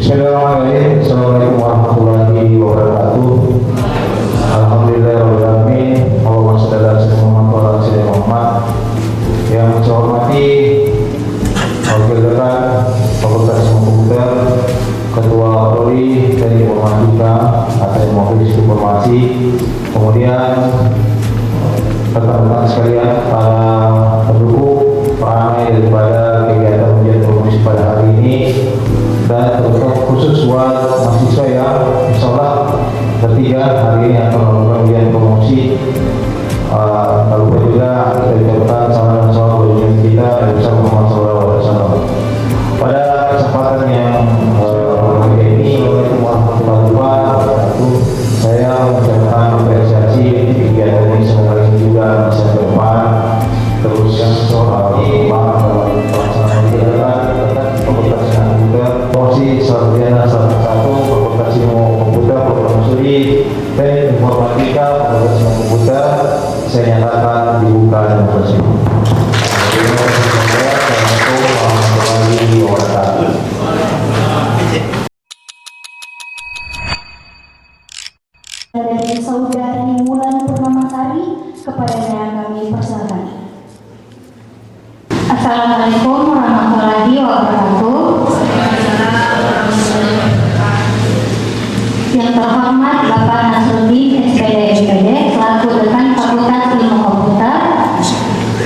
Bismillahirrahmanirrahim. Assalamualaikum warahmatullahi wabarakatuh. Alhamdulillahirrahmanirrahim. Allahumma shalli ala sayyidina Muhammad. Yang saya hormati Wakil Dekan Fakultas Komputer, Ketua Prodi dari Informatika atau Ilmu Informasi, kemudian rekan-rekan sekalian, para pendukung peramai daripada kegiatan ujian promosi pada hari ini, dan terutama khusus buat mahasiswa yang insyaallah ketiga hari ini akan melakukan ujian promosi. Tak lupa juga kita ucapkan salam dan salawat bagi kita dan bersama Muhammad SAW. Pada kesempatan yang hari ini, Assalamualaikum warahmatullahi wabarakatuh, saya mengucapkan apresiasi kegiatan ini, semoga ini juga bisa ke depan terus yang soal dalam pelaksanaan kegiatan Fakultas Komputer, promosi sarjana satu Fakultas Ilmu Komputer, Program Studi dan Informatika Fakultas Ilmu Komputer, saya nyatakan dibuka demokrasi. Assalamualaikum warahmatullahi wabarakatuh. Dari saudari Wulan Purnamasari, kepadanya kami persilakan. Assalamualaikum warahmatullahi wabarakatuh. Yang terhormat Bapak Nasruddin SPD selaku Dekan Fakultas Ilmu Komputer,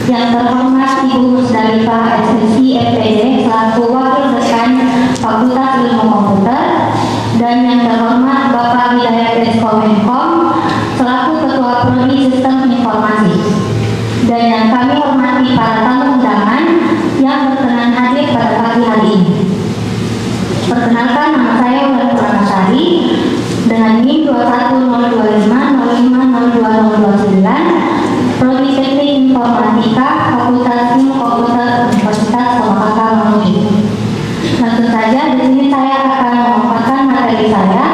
yang terhormat Ibu Musdalifah SPC SPD selaku Wakil Dekan Fakultas Ilmu Komputer, dan yang terhormat Bapak Hidayat Komenkom selaku Ketua Prodi Sistem Informasi, dan yang kami hormati para tamu undangan yang berkenan hadir pada pagi hari ini. Perkenalkan, nama saya Wulan Purnamasari dengan NIM 21025050229, Prodi Teknik Informatika Fakultas Ilmu Komputer Universitas Purwakarta Maluku. Langsung saja di sini saya akan memaparkan materi saya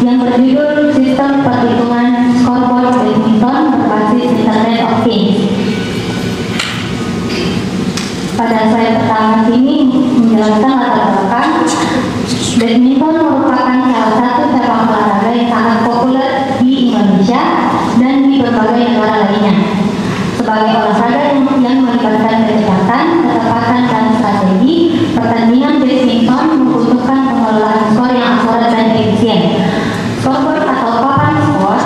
yang berjudul Sistem Perhitungan Scoreboard Badminton berbasis Internet of Things. Pada slide pertama ini menjelaskan latar belakang. Badminton merupakan salah satu cabang olahraga yang sangat populer di Indonesia dan di berbagai negara lainnya. Sebagai olahraga yang melibatkan kecepatan, ketepatan, dan strategi, pertandingan badminton membutuhkan pengelolaan skor yang akurat dan efisien. Scoreboard atau papan skor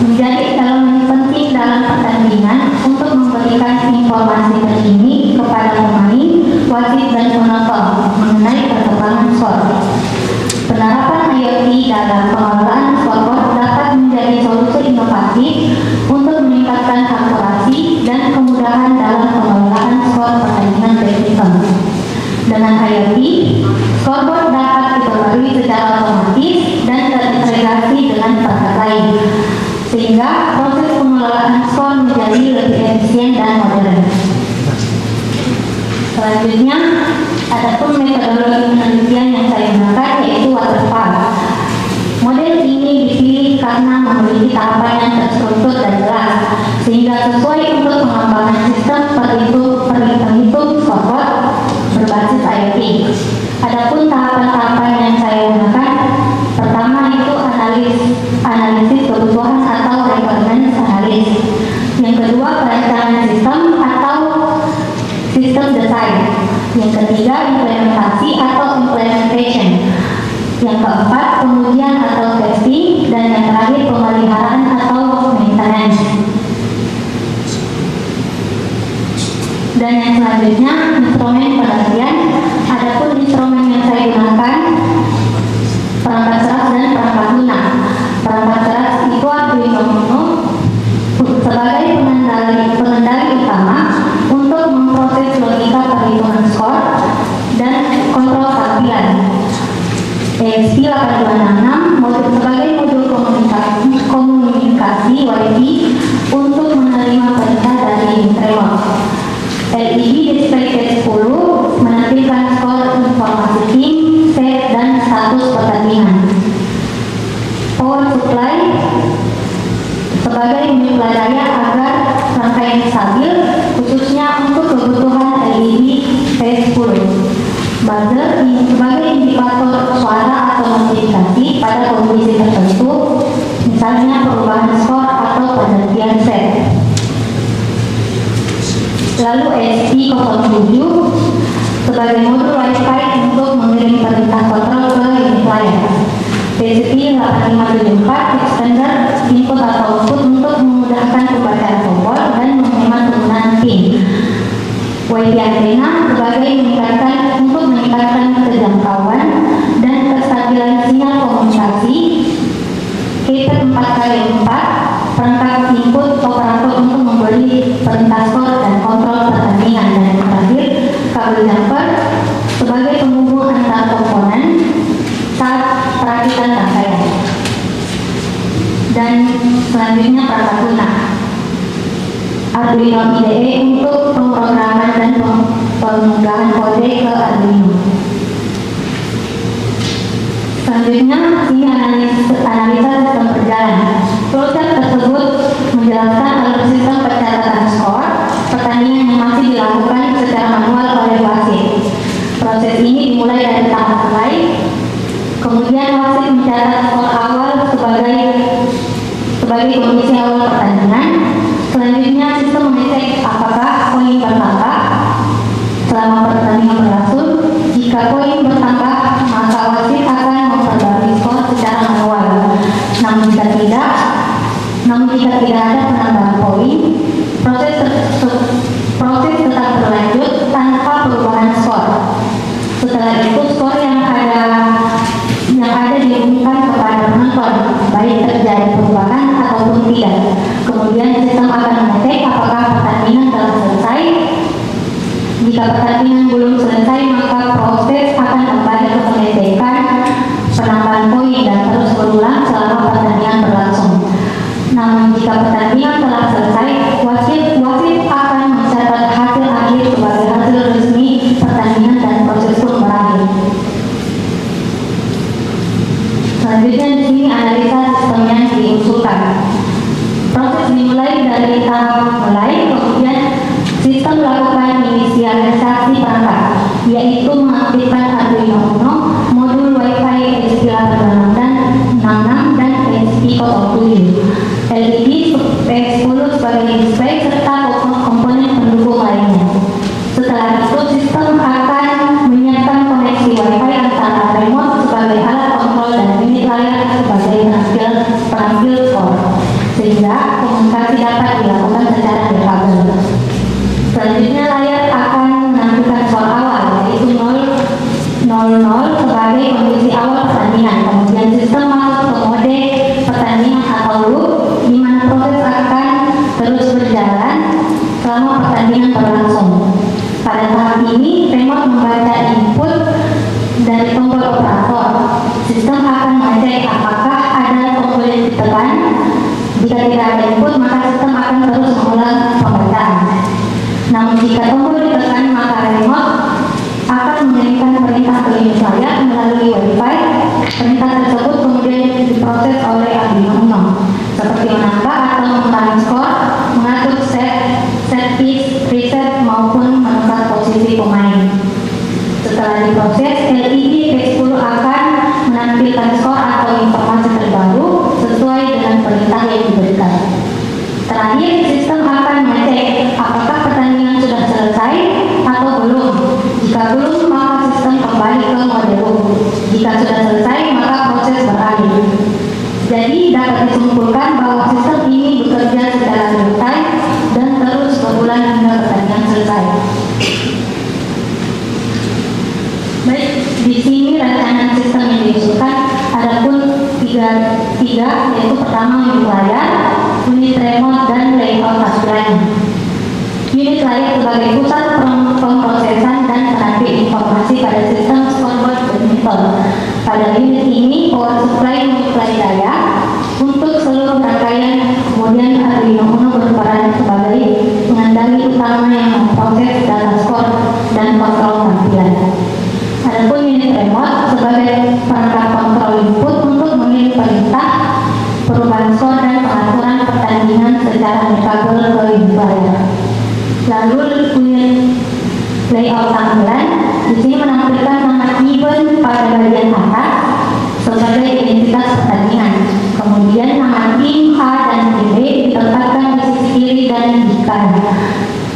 menjadi elemen penting dalam pertandingan untuk memberikan informasi terkini kepada pemain, wasit, dan penonton mengenai perkembangan skor. Penerapan IoT dalam pengelolaan scoreboard dapat menjadi solusi inovatif untuk meningkatkan akurasi dan kemudahan dalam pengelolaan skor pertandingan badminton. Dengan IoT, scoreboard dapat diperbarui secara otomatis dan terintegrasi dengan perangkat lain, sehingga proses pengelolaan skor menjadi lebih efisien dan modern. Selanjutnya, adapun metodologi penelitian yang saya gunakan yaitu waterfall. Model ini dipilih karena memiliki tahapan yang terstruktur dan jelas, sehingga sesuai untuk pengembangan sistem penghitung scoreboard berbasis IoT. Adapun tahapan-tahapan yang saya gunakan, pertama itu analisis kebutuhan atau requirements analysis. Yang kedua, perencanaan sistem atau sistem design. Yang ketiga, implementasi atau implementation. Yang keempat, pengujian atau testing, dan yang terakhir pemeliharaan atau maintenance. Dan yang selanjutnya, instrumen penelitian. Adapun instrumen yang saya gunakan, perangkat keras dan perangkat lunak. Perangkat keras itu Arduino Uno sebagai pengendali utama untuk memproses logika perhitungan skor dan kontrol tampilan. ESP8266 sebagai modul komunikasi WiFi untuk menerima perintah dari remote. LED Display T10 menampilkan skor informasi tim, set, dan status pertandingan. Power supply sebagai menyuplai daya agar rangkaian stabil, khususnya untuk kebutuhan LED T10. Buzzer sebagai indikator suara kondisi tertentu, misalnya perubahan skor atau pergantian set. Lalu SI07 sebagai modul Wi-Fi untuk mengirim perintah kontrol ke unit layar. PSP8574 extender input atau output untuk memudahkan pembacaan tombol dan menghemat penggunaan pin. WiFi antena sebagai untuk meningkatkan kejangkauan dan kestabilan sinyal komunikasi. Keypad 4x4 perangkat input operator untuk memberi perintah skor dan kontrol pertandingan. Dan yang terakhir, kabel jumper sebagai penghubung antar komponen saat perakitan rangkaian. Dan selanjutnya perangkat lunak Arduino IDE untuk pemrograman dan pengunggahan kode ke Arduino. Selanjutnya, ini analisa sistem berjalan. Flowchart tersebut menjelaskan alur sistem pencatatan skor pertandingan yang masih dilakukan secara manual oleh wasit. Proses ini dimulai dari tahap mulai, kemudian wasit mencatat skor awal sebagai kondisi awal pertandingan. Selanjutnya, sistem mengecek apakah koin bertambah selama pertandingan berlangsung. Jika koin bertambah, maka wasit akan memperbarui skor secara manual. Namun jika tidak ada penambahan koin, proses tetap berlanjut tanpa perubahan skor. Setelah itu, skor yang ada diumumkan kepada penonton, baik terjadi perubahan ataupun tidak. Kemudian sistem akan mengecek apakah pertandingan telah selesai. Jika pertandingan belum selesai, maka proses akan kembali ke pengecekan penambahan poin dan terus berulang selama pertandingan berlangsung. Namun jika pertandingan telah selesai, wasit akan mencatat hasil akhir sebagai hasil resmi pertandingan dan proses pun berakhir. Selanjutnya di sini analisa sistem yang diusulkan. Proses dimulai dari tahap mulai, kemudian sistem melakukan inisialisasi perangkat, yaitu mengaktifkan Arduino Uno, modul Wi-Fi SP866 dan SP07, LED P10 sebagai display serta komponen pendukung lainnya. Setelah itu, sistem akan menyiapkan koneksi Wi-Fi antara remote sebagai alat kontrol dan unit layar sebagai penampil skor, sehingga komunikasi dapat dilakukan secara dekabel. Selanjutnya, layar akan menampilkan skor awal, yaitu 0-0 sebagai kondisi awal pertandingan. Kemudian sistem masuk ke mode pertandingan atau loop, di mana proses akan terus berjalan selama pertandingan berlangsung. Pada tahap ini, remote membaca input dari tombol operator. Sistem akan mengecek apakah ada tombol yang ditekan. Jika tidak ada input, maka sistem akan terus mengulang pembacaan. Namun jika tombol ditekan, maka remote akan mengirimkan perintah ke unit layar melalui Wi-Fi. Perintah tersebut kemudian diproses oleh Arduino Uno, seperti menambah atau mengurangi skor, mengatur set piece, preset, maupun menukar posisi pemain. Setelah diproses, LED P10 akan menampilkan skor atau informasi terbaru sesuai dengan perintah yang diberikan. Terakhir, sistem akan mengecek apakah pertandingan sudah selesai atau belum. Jika belum, maka sistem kembali ke mode loop. Jika sudah selesai, maka proses berakhir. Jadi dapat disimpulkan bahwa sistem ini bekerja secara real time dan terus berulang hingga pertandingan selesai. Baik, di sini rancangan sistem yang diusulkan adapun tiga, yaitu pertama unit layar, unit remote, dan layout tampilannya. Unit layar sebagai pusat pemrosesan dan penampil informasi pada sistem scoreboard badminton. Pada unit ini, power supply menyuplai daya untuk seluruh rangkaian, kemudian Arduino Uno berperan sebagai pengendali utama yang memproses data skor dan kontrol tampilan. Adapun unit remote sebagai perangkat kontrol input untuk mengirim perintah, perubahan skor dan pengaturan pertandingan secara dekabel ke unit layar. Lalu unit layout tampilan di sini menampilkan nama event pada bagian atas sebagai identitas fasilitas pertandingan. Kemudian nama tim A dan tim B ditempatkan di sisi kiri dan di kanan.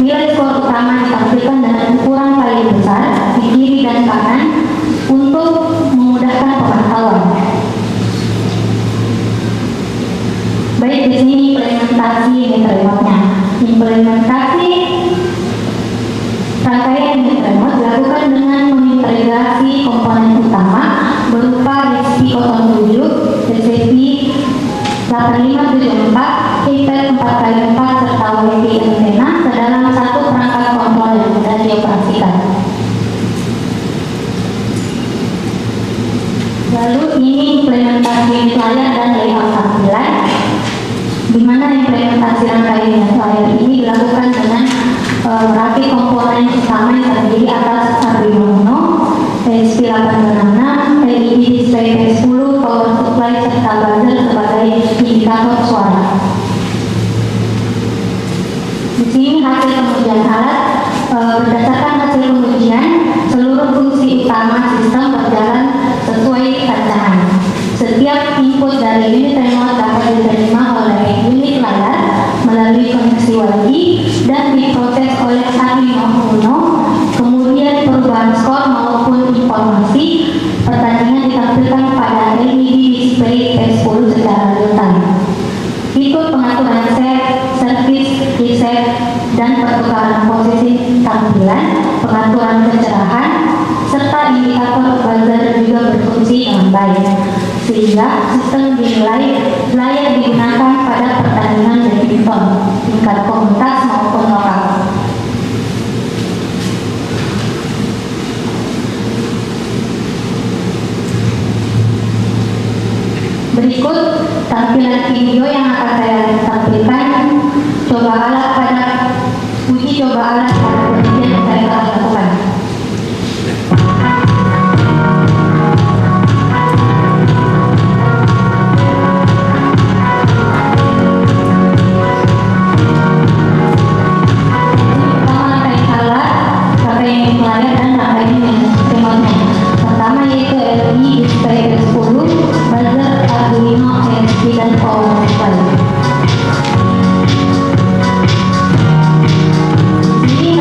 Nilai skor utama ditampilkan dengan ukuran paling besar di kiri dan kanan untuk memudahkan pemantauan. Baik, di sini implementasi remote-nya. Implementasi rangkaian remote dilakukan dengan mengintegrasi komponen utama berupa SP07, SCP 8574, iPad 4x4 serta WiFi antena ke dalam satu perangkat kontroler dan dioperasikan. Lalu ini implementasi layar dan layout tampilan, di mana implementasi rangkaian layar ini dilakukan dengan merakit komponen utama yang terdiri atas Arduino Uno, ESP8266, LED display PS10, power supply serta buzzer sebagai indikator suara. Di sini hasil pengujian alat, berdasarkan hasil pengujian, seluruh fungsi utama sistem berjalan sesuai rancangan. Setiap input dari unit remote dapat diterima oleh unit layar melalui koneksi Wi-Fi dan diproses oleh Arduino Uno. Kemudian perubahan skor maupun informasi pertandingan ditampilkan pada LED display PS10 secara real time. Ikut pengaturan set, servis, reset, dan pertukaran posisi tampilan, pengaturan kecerahan, serta indikator buzzer juga berfungsi dengan baik, sehingga sistem dinilai layak digunakan pada pertandingan badminton tingkat komunitas maupun lokal. Berikut tampilan video yang akan saya tampilkan uji coba alat pada penelitian yang saya telah lakukan. Pertama yaitu LED display PS10, buzzer, Arduino, ESP, dan power supply. Ini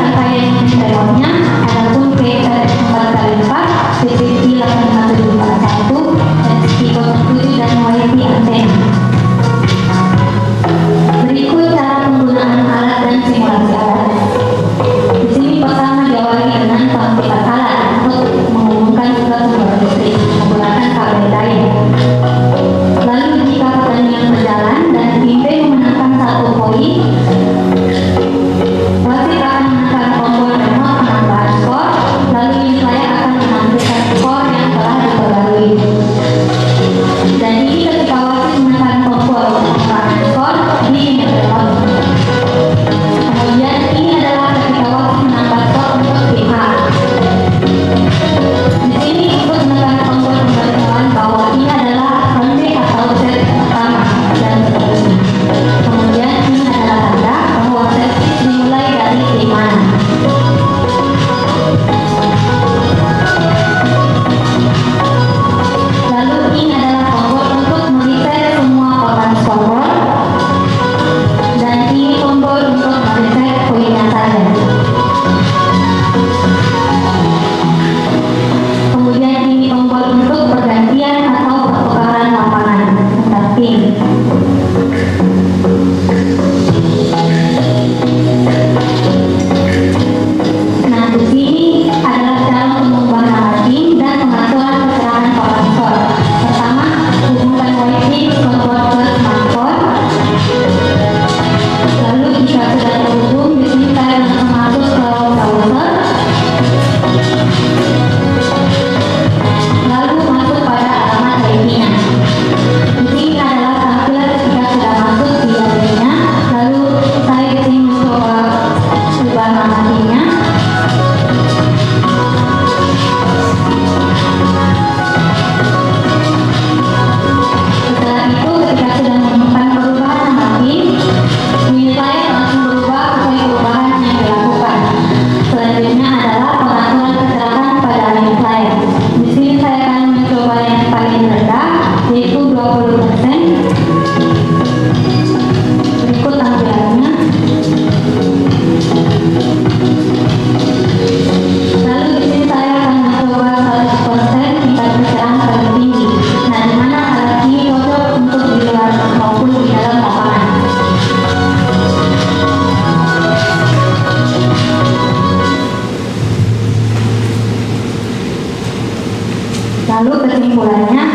Lalu kesimpulannya,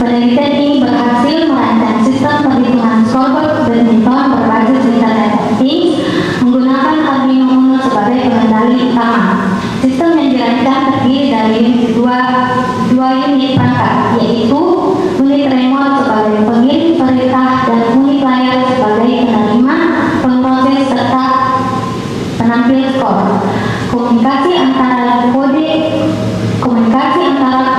penelitian ini berhasil merancang sistem perhitungan scoreboard badminton berbasis Internet of Things menggunakan Arduino Uno sebagai pengendali utama. Sistem yang dirancang terdiri dari dua unit perangkat, yaitu unit remote sebagai pengirim perintah dan unit layar sebagai penerima, pemroses serta penampil skor. Komunikasi antara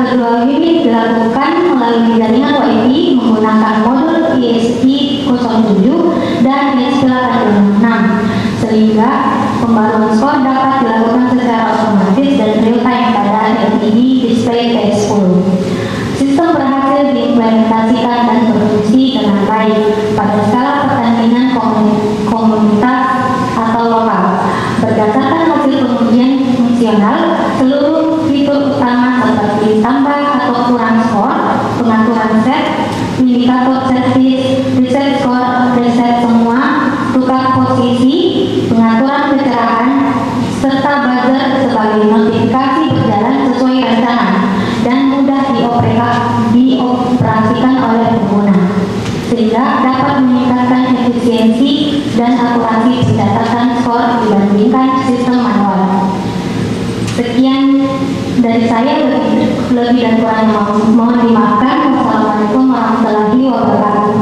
kedua unit dilakukan melalui jaringan WiFi menggunakan modul ESP07 dan ESP826, sehingga pembaruan skor dapat dilakukan secara otomatis dan real time pada LCD display PS10. Sistem berhasil diimplementasikan dan berfungsi dengan baik pada skala pertandingan komunitas atau lokal. Berdasarkan hasil pengujian fungsional, seluruh fitur utama seperti tambah atau kurang skor, pengaturan set, indikator servis, reset skor, reset semua, tukar posisi, pengaturan kecerahan, serta buzzer sebagai notifikasi berjalan sesuai rencana dan mudah dioperasikan oleh pengguna, sehingga dapat meningkatkan efisiensi dan akurasi pencatatan skor dibandingkan sistem manual. Sekian dari saya, lebih dan kurangnya mohon dimaafkan. Wassalamualaikum warahmatullahi wabarakatuh.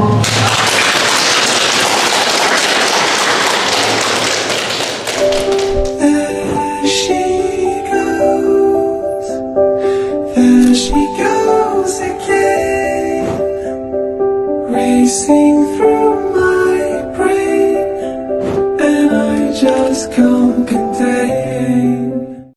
There she goes again, racing through my brain, and I just can't